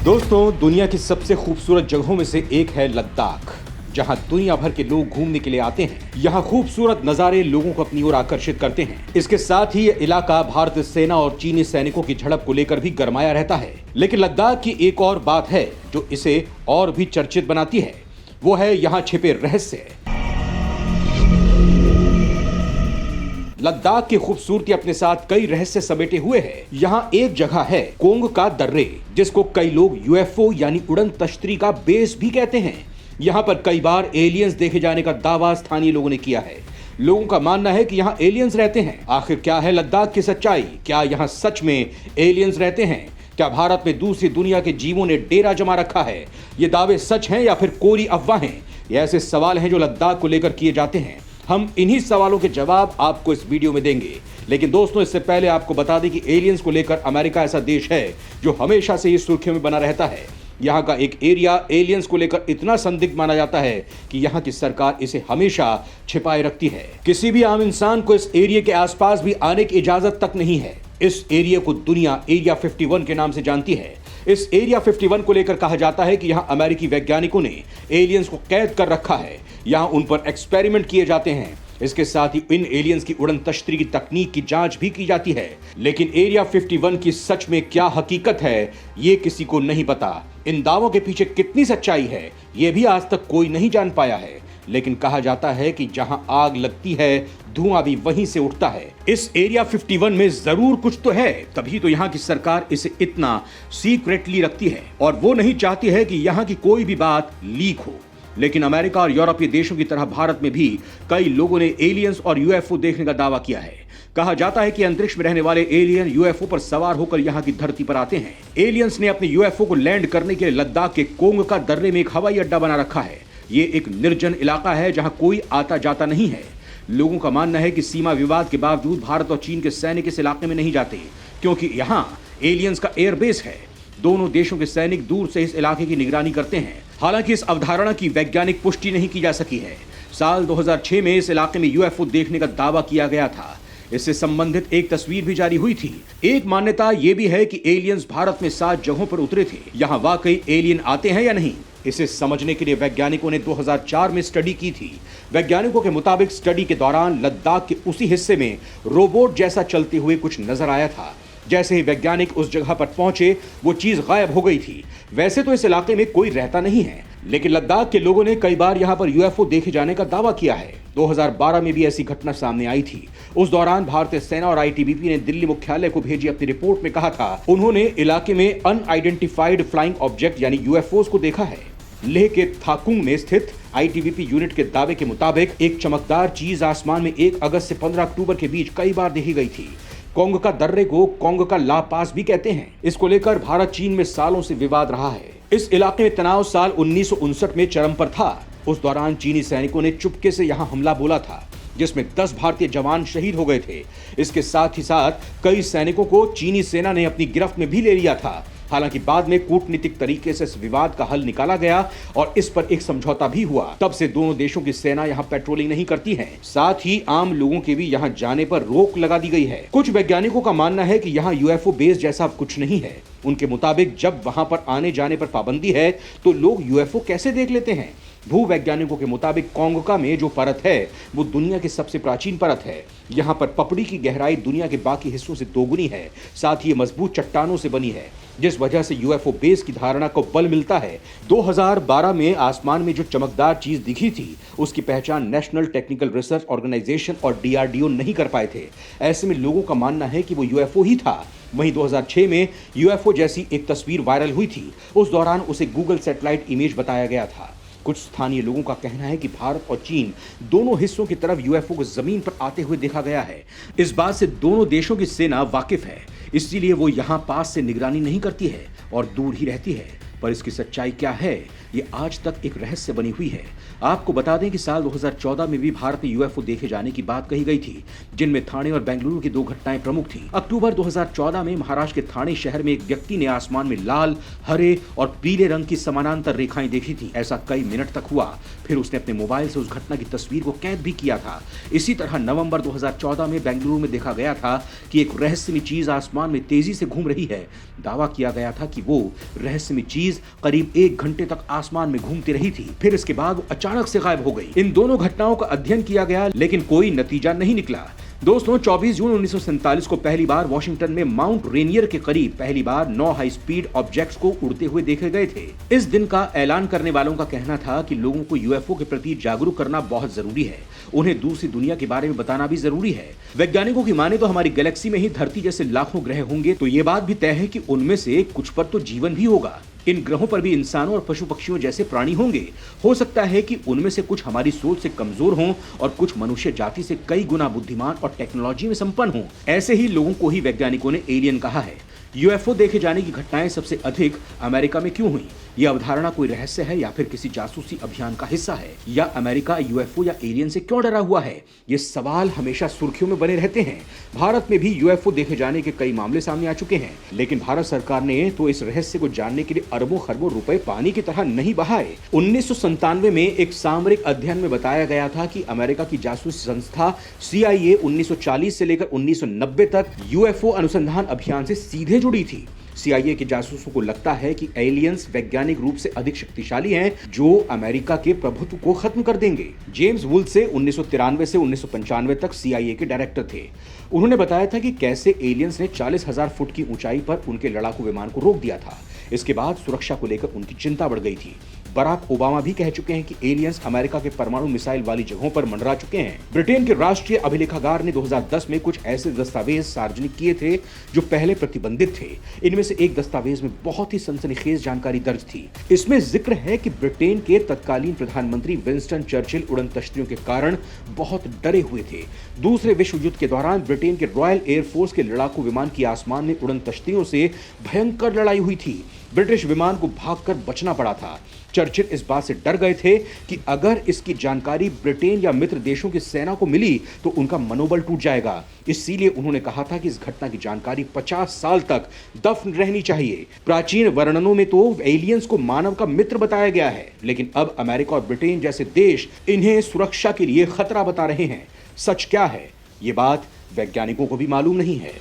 दोस्तों, दुनिया की सबसे खूबसूरत जगहों में से एक है लद्दाख, जहां दुनिया भर के लोग घूमने के लिए आते हैं। यहाँ खूबसूरत नजारे लोगों को अपनी ओर आकर्षित करते हैं। इसके साथ ही यह इलाका भारतीय सेना और चीनी सैनिकों की झड़प को लेकर भी गरमाया रहता है। लेकिन लद्दाख की एक और बात है जो इसे और भी चर्चित बनाती है, वो है यहाँ छिपे रहस्य। लद्दाख की खूबसूरती अपने साथ कई रहस्य समेटे हुए है। यहाँ एक जगह है कोंग का दर्रे, जिसको कई लोग यूएफओ यानी उड़न तश्तरी का बेस भी कहते हैं। यहाँ पर कई बार एलियंस देखे जाने का दावा स्थानीय लोगों ने किया है। लोगों का मानना है कि यहाँ एलियंस रहते हैं। आखिर क्या है लद्दाख की सच्चाई? क्या यहाँ सच में एलियंस रहते हैं? क्या भारत में दूसरी दुनिया के जीवों ने डेरा जमा रखा है? ये दावे सच हैं या फिर कोरी अफवाहें? ये ऐसे सवाल हैं जो लद्दाख को लेकर किए जाते हैं। हम इन्हीं सवालों के जवाब आपको इस वीडियो में देंगे। लेकिन दोस्तों, इससे पहले आपको बता दें कि एलियंस को लेकर अमेरिका ऐसा देश है जो हमेशा से इस सुर्खियों में बना रहता है। यहाँ का एक एरिया एलियंस को लेकर इतना संदिग्ध माना जाता है कि यहाँ की सरकार इसे हमेशा छिपाए रखती है। किसी भी आम इंसान को इस एरिया के आसपास भी आने की इजाजत तक नहीं है। इस एरिया को दुनिया एरिया 51 के नाम से जानती है। इस एरिया 51 को लेकर कहा जाता है कि यहाँ अमेरिकी वैज्ञानिकों ने एलियंस को कैद कर रखा है। यहाँ उन पर एक्सपेरिमेंट किए जाते हैं। इसके साथ ही इन एलियंस की उड़न तश्तरी की तकनीक की जांच भी की जाती है। लेकिन एरिया 51 की सच में क्या हकीकत है, ये किसी को नहीं पता। इन दावों के पीछे कितनी सच्चाई है, ये भी आज तक कोई नहीं जान पाया है। लेकिन कहा जाता है कि जहां आग लगती है, धुआं भी वहीं से उठता है। इस एरिया 51 में जरूर कुछ तो है, तभी तो यहाँ की सरकार इसे इतना सीक्रेटली रखती है और वो नहीं चाहती है कि यहाँ की कोई भी बात लीक हो। लेकिन अमेरिका और यूरोपीय देशों की तरह भारत में भी कई लोगों ने एलियंस और यूएफओ देखने का दावा किया है। कहा जाता है कि अंतरिक्ष में रहने वाले एलियन यूएफओ पर सवार होकर यहाँ की धरती पर आते हैं। एलियंस ने अपने यूएफओ को लैंड करने के लिए लद्दाख के कोंग का दर्रे में एक हवाई अड्डा बना रखा है। ये एक निर्जन इलाका है जहाँ कोई आता जाता नहीं है। लोगों का मानना है कि सीमा विवाद के बावजूद भारत और चीन के सैनिक इस इलाके में नहीं जाते, क्योंकि यहाँ एलियंस का एयरबेस है। दोनों देशों के सैनिक दूर से इस इलाके की निगरानी करते हैं। हालांकि इस अवधारणा की वैज्ञानिक पुष्टि नहीं की जा सकी है। साल 2006 में इस इलाके में यूएफओ देखने का दावा किया गया था। इससे संबंधित एक तस्वीर भी जारी हुई थी। एक मान्यता यह भी है कि एलियंस भारत में 7 जगहों पर उतरे थे। यहाँ वाकई एलियन आते हैं या नहीं, इसे समझने के लिए वैज्ञानिकों ने 2004 में स्टडी की थी। वैज्ञानिकों के मुताबिक स्टडी के दौरान लद्दाख के उसी हिस्से में रोबोट जैसा चलते हुए कुछ नजर आया था। जैसे ही वैज्ञानिक उस जगह पर पहुंचे, वो चीज गायब हो गई थी। वैसे तो इस इलाके में कोई रहता नहीं है, लेकिन लद्दाख के लोगों ने कई बार यहाँ पर यूएफओ देखे जाने का दावा किया है। 2012 में भी ऐसी घटना सामने आई थी। उस दौरान भारतीय सेना और आईटीबीपी ने दिल्ली मुख्यालय को भेजी अपनी रिपोर्ट में कहा था, उन्होंने इलाके में अनआइडेंटिफाइड फ्लाइंग ऑब्जेक्ट यानी यूएफओस को देखा है। लेह के थाकुंग में स्थित आईटीबीपी यूनिट के दावे के मुताबिक एक चमकदार चीज आसमान में 1 अगस्त से 15 अक्टूबर के बीच कई बार देखी गई थी। कोंग का दर्रे को कोंग का ला पास भी कहते हैं। इसको लेकर भारत चीन में सालों से विवाद रहा है। इस इलाके में तनाव साल 1959 में चरम पर था। उस दौरान चीनी सैनिकों ने चुपके से यहां हमला बोला था, जिसमें 10 भारतीय जवान शहीद हो गए थे। इसके साथ ही साथ कई सैनिकों को चीनी सेना ने अपनी गिरफ्त में भी ले लिया था। हालांकि बाद में कूटनीतिक तरीके से इस विवाद का हल निकाला गया और इस पर एक समझौता भी हुआ। तब से दोनों देशों की सेना यहाँ पेट्रोलिंग नहीं करती है। साथ ही आम लोगों के भी यहाँ जाने पर रोक लगा दी गई है। कुछ वैज्ञानिकों का मानना है कि यहाँ यूएफओ बेस जैसा कुछ नहीं है। उनके मुताबिक जब वहां पर आने जाने पर पाबंदी है तो लोग यूएफओ कैसे देख लेते हैं। भूवैज्ञानिकों के मुताबिक कोंगका में जो परत है वो दुनिया की सबसे प्राचीन परत है। यहाँ पर पपड़ी की गहराई दुनिया के बाकी हिस्सों से दोगुनी है। साथ ही ये मजबूत चट्टानों से बनी है, जिस वजह से यूएफओ बेस की धारणा को बल मिलता है। 2012 में आसमान में जो चमकदार चीज दिखी थी, उसकी पहचान नेशनल टेक्निकल रिसर्च ऑर्गेनाइजेशन और डीआरडीओ नहीं कर पाए थे। ऐसे में लोगों का मानना है कि वो यूएफओ ही था। वहीं 2006 में यूएफओ जैसी एक तस्वीर वायरल हुई थी। उस दौरान उसे गूगल सैटेलाइट इमेज बताया गया था। कुछ स्थानीय लोगों का कहना है कि भारत और चीन दोनों हिस्सों की तरफ यूएफओ को जमीन पर आते हुए देखा गया है। इस बात से दोनों देशों की सेना वाकिफ है, इसीलिए वो यहाँ पास से निगरानी नहीं करती है और दूर ही रहती है। पर इसकी सच्चाई क्या है, ये आज तक एक रहस्य बनी हुई है। आपको बता दें कि साल 2014 में भी भारत में यूएफओ देखे जाने की बात कही गई थी, जिनमें ठाणे और बेंगलुरु की 2 घटनाएं प्रमुख थीं। अक्टूबर 2014 में महाराष्ट्र के ठाणे शहर में एक व्यक्ति ने आसमान में लाल, हरे और पीले रंग की समानांतर रेखाएं देखी थी। ऐसा कई मिनट तक हुआ, फिर उसने अपने मोबाइल से उस घटना की तस्वीर को कैद भी किया था। इसी तरह नवंबर 2014 में बेंगलुरु में देखा गया था कि एक रहस्यमयी चीज आसमान में तेजी से घूम रही है। दावा किया गया था कि वो रहस्यमयी चीज करीब 1 घंटे तक आसमान में घूमती रही थी, फिर इसके बाद वो अचानक से गायब हो गई। इन दोनों घटनाओं का अध्ययन किया गया, लेकिन कोई नतीजा नहीं निकला। दोस्तों, 24 जून 1947 को पहली बार वॉशिंगटन में माउंट रेनियर के करीब पहली बार 9 हाई स्पीड ऑब्जेक्ट्स को उड़ते हुए देखे गए थे। इस दिन का ऐलान करने वालों का कहना था कि लोगों को यूएफओ के प्रति जागरूक करना बहुत जरूरी है, उन्हें दूसरी दुनिया के बारे में बताना भी जरूरी है। वैज्ञानिकों की माने तो हमारी गैलेक्सी में ही धरती जैसे लाखों ग्रह होंगे, तो ये बात भी तय है कि उनमें से कुछ पर तो जीवन भी होगा। इन ग्रहों पर भी इंसानों और पशु पक्षियों जैसे प्राणी होंगे। हो सकता है कि उनमें से कुछ हमारी सोच से कमजोर हों और कुछ मनुष्य जाति से कई गुना बुद्धिमान और टेक्नोलॉजी में संपन्न हों। ऐसे ही लोगों को ही वैज्ञानिकों ने एलियन कहा है। यूएफओ देखे जाने की घटनाएं सबसे अधिक अमेरिका में क्यों हुई? यह अवधारणा कोई रहस्य है या फिर किसी जासूसी अभियान का हिस्सा है? या अमेरिका यूएफओ या एलियन से क्यों डरा हुआ है? ये सवाल हमेशा सुर्खियों में बने रहते हैं। भारत में भी यूएफओ देखे जाने के कई मामले सामने आ चुके हैं, लेकिन भारत सरकार ने तो इस रहस्य को जानने के लिए अरबों खरबों रुपए पानी की तरह नहीं बहाए। 1997 में एक सामरिक अध्ययन में बताया गया था कि अमेरिका की जासूसी संस्था CIA 1940 से लेकर 1990 तक यूएफओ अनुसंधान अभियान से सीधे जुड़ी थी। CIA के जासूसों को लगता है कि एलियंस वैज्ञानिक रूप से अधिक शक्तिशाली हैं, जो अमेरिका के प्रभुत्व को खत्म कर देंगे। जेम्स वुल्से 1993 से 1995 तक CIA के डायरेक्टर थे। उन्होंने बताया था कि कैसे एलियंस ने 40,000 फुट की ऊंचाई पर उनके लड़ाकू विमान को रोक दिया था। इसके बाद सुरक्षा को लेकर उनकी चिंता बढ़ गई थी। बराक ओबामा भी कह चुके हैं कि एलियंस अमेरिका के परमाणु मिसाइल वाली जगहों पर मंडरा चुके हैं। ब्रिटेन के राष्ट्रीय अभिलेखागार ने 2010 में कुछ ऐसे दस्तावेज सार्वजनिक किए थे जो पहले प्रतिबंधित थे। इनमें से एक दस्तावेज में बहुत ही सनसनीखेज जानकारी दर्ज थी। इसमें जिक्र है कि ब्रिटेन के तत्कालीन प्रधानमंत्री विंस्टन चर्चिल उड़न तश्तियों के कारण बहुत डरे हुए थे। दूसरे विश्व युद्ध के दौरान ब्रिटेन के रॉयल एयरफोर्स के लड़ाकू विमान की आसमान में उड़न तश्तियों से भयंकर लड़ाई हुई थी। ब्रिटिश विमान को भागकर बचना पड़ा था। चर्चिल इस बात से डर गए थे कि अगर इसकी जानकारी ब्रिटेन या मित्र देशों की सेना को मिली तो उनका मनोबल टूट जाएगा। इसीलिए उन्होंने कहा था कि इस घटना की जानकारी 50 साल तक दफन रहनी चाहिए। प्राचीन वर्णनों में तो एलियंस को मानव का मित्र बताया गया है, लेकिन अब अमेरिका और ब्रिटेन जैसे देश इन्हें सुरक्षा के लिए खतरा बता रहे हैं। सच क्या है, ये बात वैज्ञानिकों को भी मालूम नहीं है।